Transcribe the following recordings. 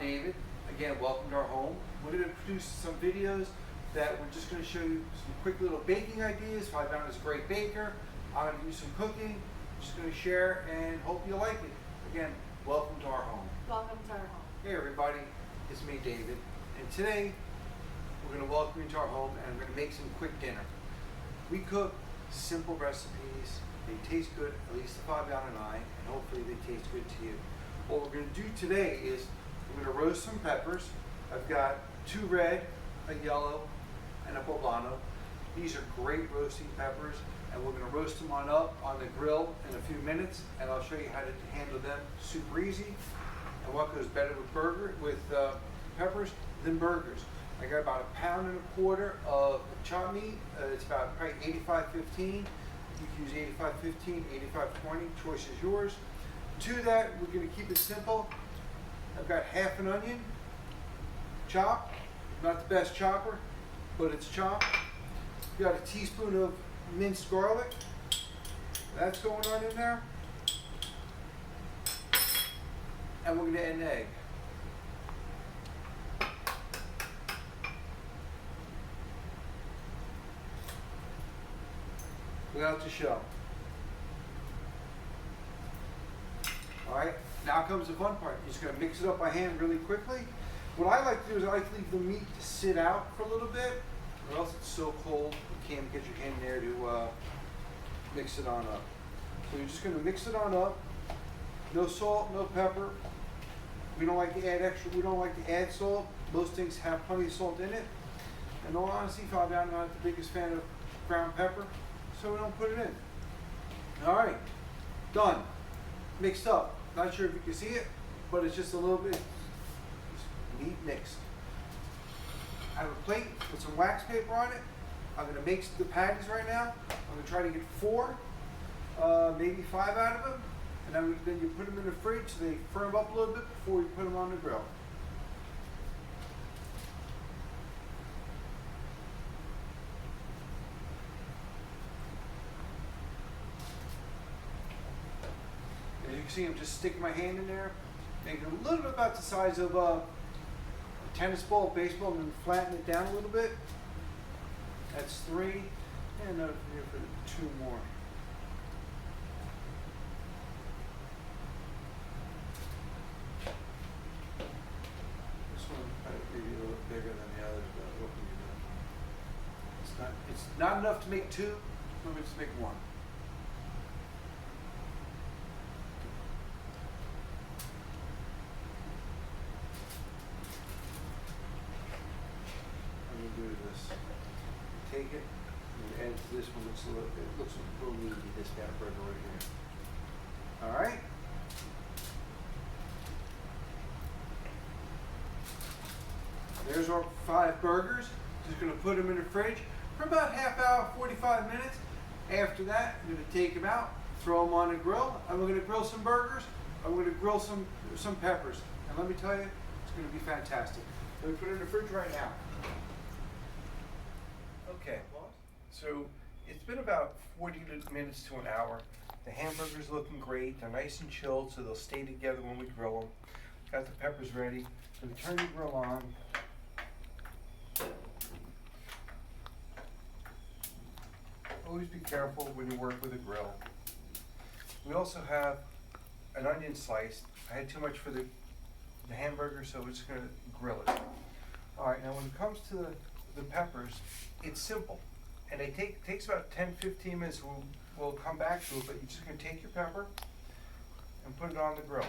David. Again, welcome to our home. We're going to produce some videos that we're just going to show you some quick little baking ideas. Five Down is a great baker. I'm going to do some cooking. I'm just going to share and hope you like it. Again, welcome to our home. Welcome to our home. Hey everybody, it's me David, and today we're going to welcome you to our home and we're going to make some quick dinner. We cook simple recipes. They taste good, at least to Five Down and I, and hopefully they taste good to you. What we're going to do today is we're going to roast some peppers. I've got 2 red, a yellow, and a poblano. These are great roasting peppers, and we're going to roast them up on the grill in a few minutes, and I'll show you how to handle them super easy. And what goes better with peppers than burgers. I got about 1.25 pounds of chopped meat. It's about probably 85-15. You can use 85-15, 85-20, choice is yours. To that, we're going to keep it simple. I've got half an onion, chopped. Not the best chopper, but it's chopped. We've got a teaspoon of minced garlic. That's going on in there. And we're going to add an egg. Without the shell. Alright, now comes the fun part. You're just going to mix it up by hand really quickly. What I like to do is I like to leave the meat to sit out for a little bit, or else it's so cold you can't get your hand there to mix it on up. So you're just going to mix it on up. No salt, no pepper. We don't like to add extra. We don't like to add salt. Most things have plenty of salt in it. And in all honesty, Five Down, I'm not the biggest fan of ground pepper, so we don't put it in. All right, done. Mixed up. Not sure if you can see it, but it's just a little bit meat mixed. I have a plate with some wax paper on it. I'm going to make the patties right now. I'm going to try to get 4, maybe 5 out of them. And then you put them in the fridge so they firm up a little bit before you put them on the grill. As you can see, I'm just sticking my hand in there, making it a little bit about the size of a tennis ball, baseball, and then flatten it down a little bit. That's 3, and another here for 2 more. This one might be a little bigger than the others, but what can you do? It's not enough to make 2, let me just make 1. Do this. Take it and add to this one. It looks a little meaty, this hamburger right here. All right. There's our 5 burgers. Just going to put them in the fridge for about half hour, 45 minutes. After that, I'm going to take them out, throw them on the grill. I'm going to grill some burgers. I'm going to grill some peppers. And let me tell you, it's going to be fantastic. Let me put it in the fridge right now. Okay, so it's been about 40 minutes to an hour. The hamburger's looking great. They're nice and chilled, so they'll stay together when we grill them. Got the peppers ready. So we turn the grill on. Always be careful when you work with a grill. We also have an onion sliced. I had too much for the hamburger, so we're just going to grill it. All right, now when it comes to the peppers, it's simple, and it takes about 10-15 minutes. We'll come back to it, but you're just going to take your pepper and put it on the grill.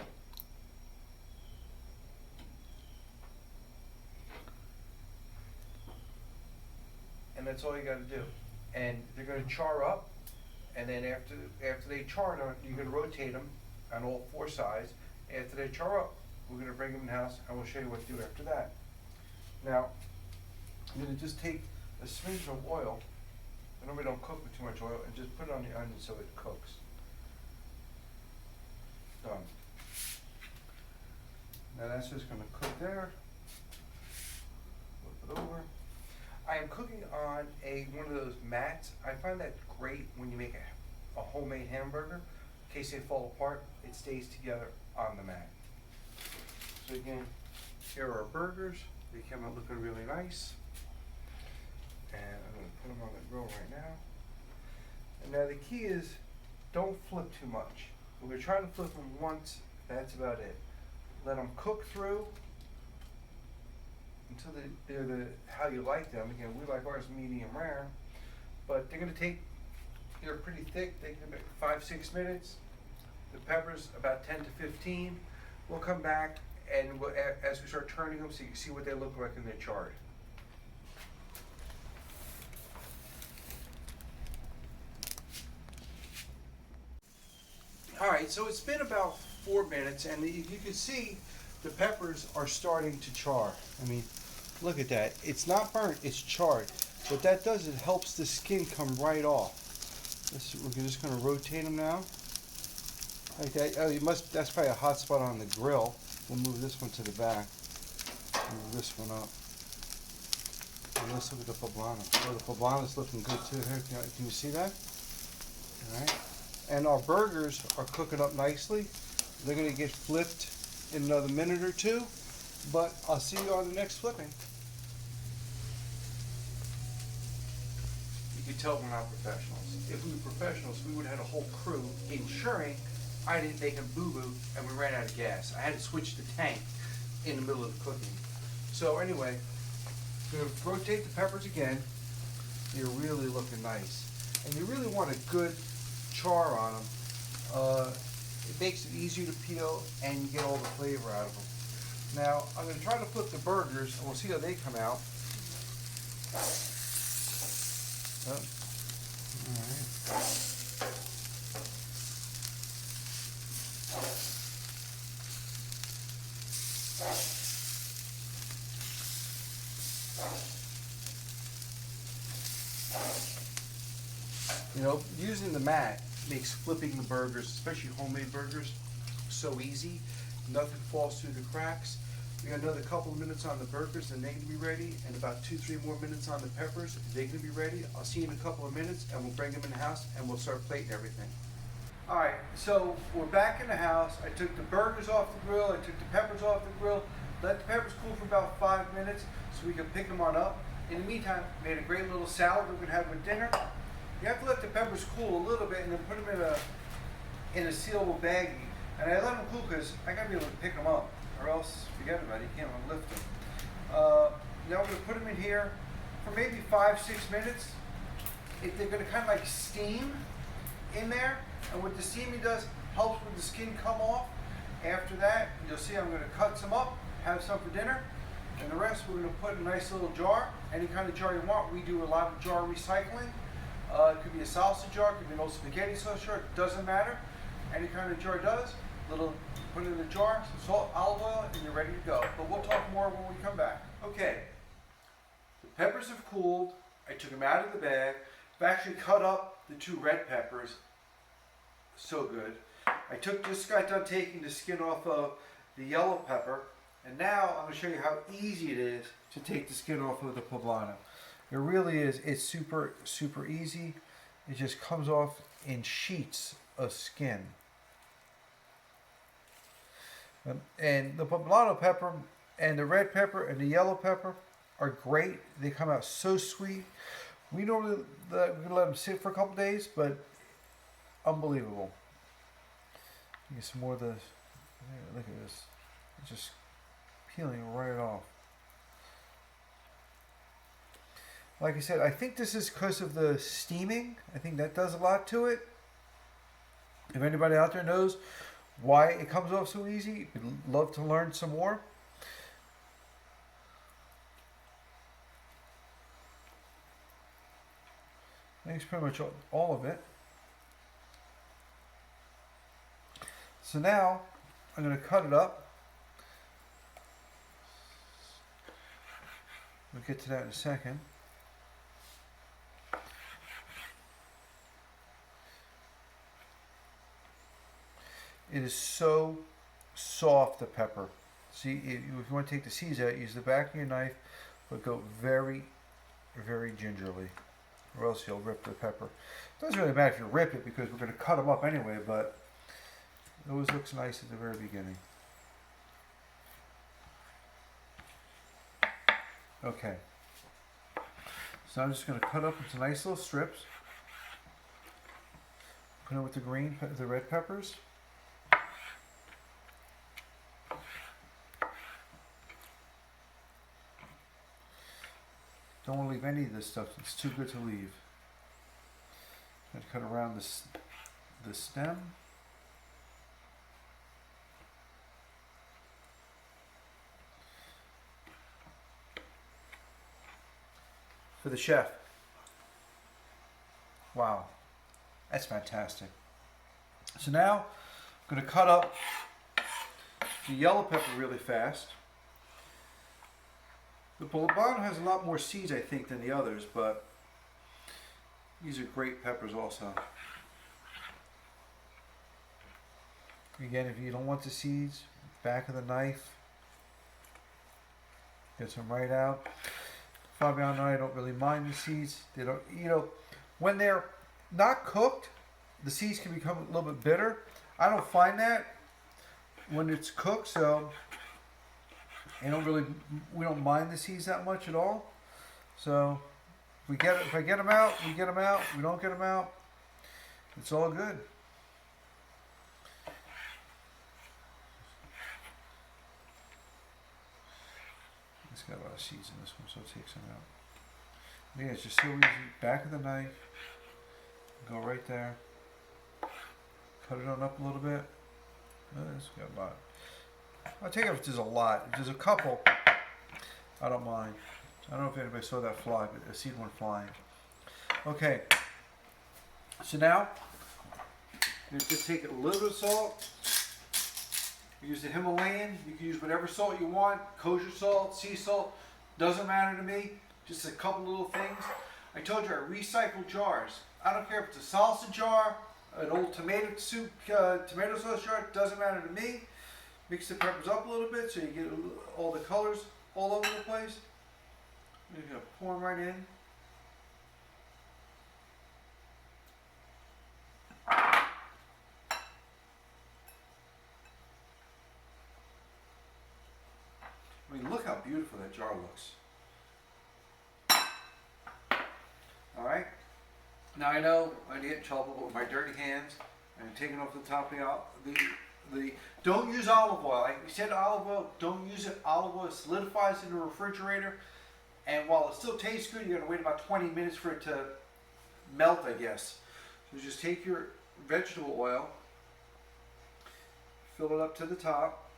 And that's all you got to do. And they're going to char up, and then after they char, you're going to rotate them on all 4 sides. After they char up, we're going to bring them in the house, and we'll show you what to do after that. Now, I'm going to just take a smidgen of oil. I normally don't cook with too much oil, and just put it on the onion so it cooks. Done. Now that's just going to cook there. Flip it over. I am cooking on one of those mats. I find that great when you make a homemade hamburger. In case they fall apart, it stays together on the mat. So again, Here are our burgers. They came out looking really nice. And I'm going to put them on the grill right now. And now the key is, don't flip too much. We're going to try to flip them once. That's about it. Let them cook through until they're how you like them. Again, we like ours medium rare, but they're going to take, they're pretty thick. They can make 5-6 minutes. The peppers about 10 to 15. We'll come back and we'll, as we start turning them, so you can see what they look like in their chart. All right, so it's been about 4 minutes, and you can see the peppers are starting to char. I mean, look at that. It's not burnt, it's charred. What that does, it helps the skin come right off. We're just going to rotate them now. Like that. Oh, that's probably a hot spot on the grill. We'll move this one to the back. Move this one up. And let's look at the poblano. Oh, the poblano's looking good too. Here, can you see that? All right. And our burgers are cooking up nicely. They're going to get flipped in another minute or two, but I'll see you on the next flipping. You can tell we're not professionals. If we were professionals, we would have had a whole crew ensuring I didn't make a boo-boo and we ran out of gas. I had to switch the tank in the middle of the cooking. So anyway, I'm going to rotate the peppers again. They're really looking nice. And you really want a good char on them. It makes it easier to peel and you get all the flavor out of them. Now, I'm going to try to flip the burgers and we'll see how they come out. Oh. All right. You know, using the mat makes flipping the burgers, especially homemade burgers, so easy. Nothing falls through the cracks. We got another couple of minutes on the burgers and they're going to be ready, and about 2-3 more minutes on the peppers. They're going to be ready. I'll see you in a couple of minutes and we'll bring them in the house and we'll start plating everything. All right, so we're back in the house. I took the burgers off the grill. I took the peppers off the grill. Let the peppers cool for about 5 minutes so we can pick them on up. In the meantime, made a great little salad that we're going to have with dinner. You have to let the peppers cool a little bit and then put them in a sealable baggie. And I let them cool because I got to be able to pick them up, or else forget about it, you can't lift them. Now we're going to put them in here for maybe 5-6 minutes. They're going to kind of like steam in there, and what the steaming does helps with the skin come off. After that, you'll see I'm going to cut some up, have some for dinner, and the rest we're going to put in a nice little jar, any kind of jar you want. We do a lot of jar recycling. It could be a salsa jar, it could be an old spaghetti sauce jar, it doesn't matter. Any kind of jar does. Put it in the jar, some salt, olive oil, and you're ready to go. But we'll talk more when we come back. Okay, the peppers have cooled. I took them out of the bag. I've actually cut up the 2 red peppers. So good. I just got done taking the skin off of the yellow pepper, and now I'm going to show you how easy it is to take the skin off of the poblano. It really is. It's super, super easy. It just comes off in sheets of skin. And the poblano pepper and the red pepper and the yellow pepper are great. They come out so sweet. We normally we let them sit for a couple days, but unbelievable. Get some more of this. Look at this. It's just peeling right off. Like I said, I think this is because of the steaming. I think that does a lot to it. If anybody out there knows why it comes off so easy, we'd love to learn some more. I think it's pretty much all of it. So now I'm going to cut it up. We'll get to that in a second. It is so soft, the pepper. See, if you want to take the seeds out, use the back of your knife, but go very, very gingerly, or else you'll rip the pepper. It doesn't really matter if you rip it because we're going to cut them up anyway, but it always looks nice at the very beginning. Okay. So I'm just going to cut up into nice little strips. Put it with the red peppers. Don't want to leave any of this stuff. It's too good to leave. I'm going to cut around the stem. For the chef. Wow, that's fantastic. So now I'm going to cut up the yellow pepper really fast. The poblano has a lot more seeds, I think, than the others, but these are great peppers also. Again, if you don't want the seeds, back of the knife, get some right out. Fabian and I don't really mind the seeds. They don't, when they're not cooked, the seeds can become a little bit bitter. I don't find that when it's cooked, so we don't mind the seeds that much at all. So if I get them out, we get them out. If we don't get them out, it's all good. It's got a lot of seeds in this one, so it takes them out. Yeah, it's just so easy. Back of the knife, go right there. Cut it on up a little bit. It's got a lot. I'll take it if there's a lot. If there's a couple, I don't mind. I don't know if anybody saw that fly, but I seen one flying. Okay. So now, you just take a little bit of salt. Use the Himalayan. You can use whatever salt you want. Kosher salt, sea salt, doesn't matter to me. Just a couple little things. I told you I recycle jars. I don't care if it's a salsa jar, an old tomato soup, tomato sauce jar, doesn't matter to me. Mix the peppers up a little bit so you get all the colors all over the place. You're going to pour them right in. I mean, look how beautiful that jar looks. Alright, now I know I get in trouble with my dirty hands and taking off the top of the don't use olive oil. Like we said, olive oil, don't use it. Olive oil solidifies in the refrigerator, and while it still tastes good, you're going to wait about 20 minutes for it to melt, I guess. So just take your vegetable oil, fill it up to the top.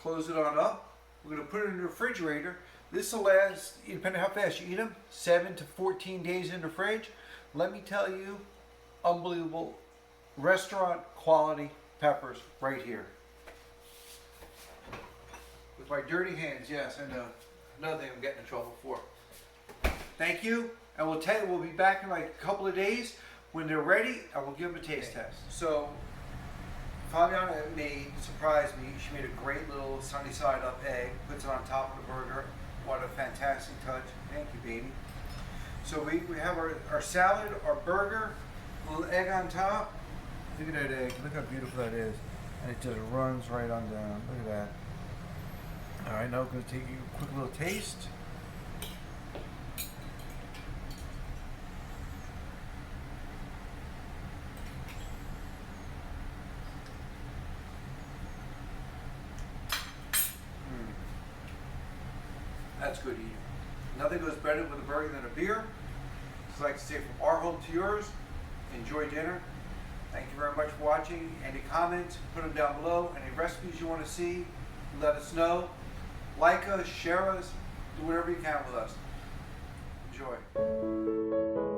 Close it on up. We're going to put it in the refrigerator. This will last, depending on how fast you eat them, 7 to 14 days in the fridge. Let me tell you, unbelievable restaurant quality peppers right here. With my dirty hands, yes, I know. Another thing I'm getting in trouble for. Thank you, and we'll be back in like a couple of days. When they're ready, I will give them a taste test. So, Fabiana surprised me. She made a great little sunny side up egg, puts it on top of the burger. What a fantastic touch. Thank you, baby. So we have our salad, our burger, a little egg on top. Look at that egg. Look how beautiful that is. And it just runs right on down. Look at that. All right, now I'm going to take you a quick little taste. That's good eating. Nothing goes better with a burger than a beer. Just like to say, from our home to yours, enjoy dinner. Thank you very much for watching. Any comments, put them down below. Any recipes you want to see, let us know. Like us, share us, do whatever you can with us. Enjoy.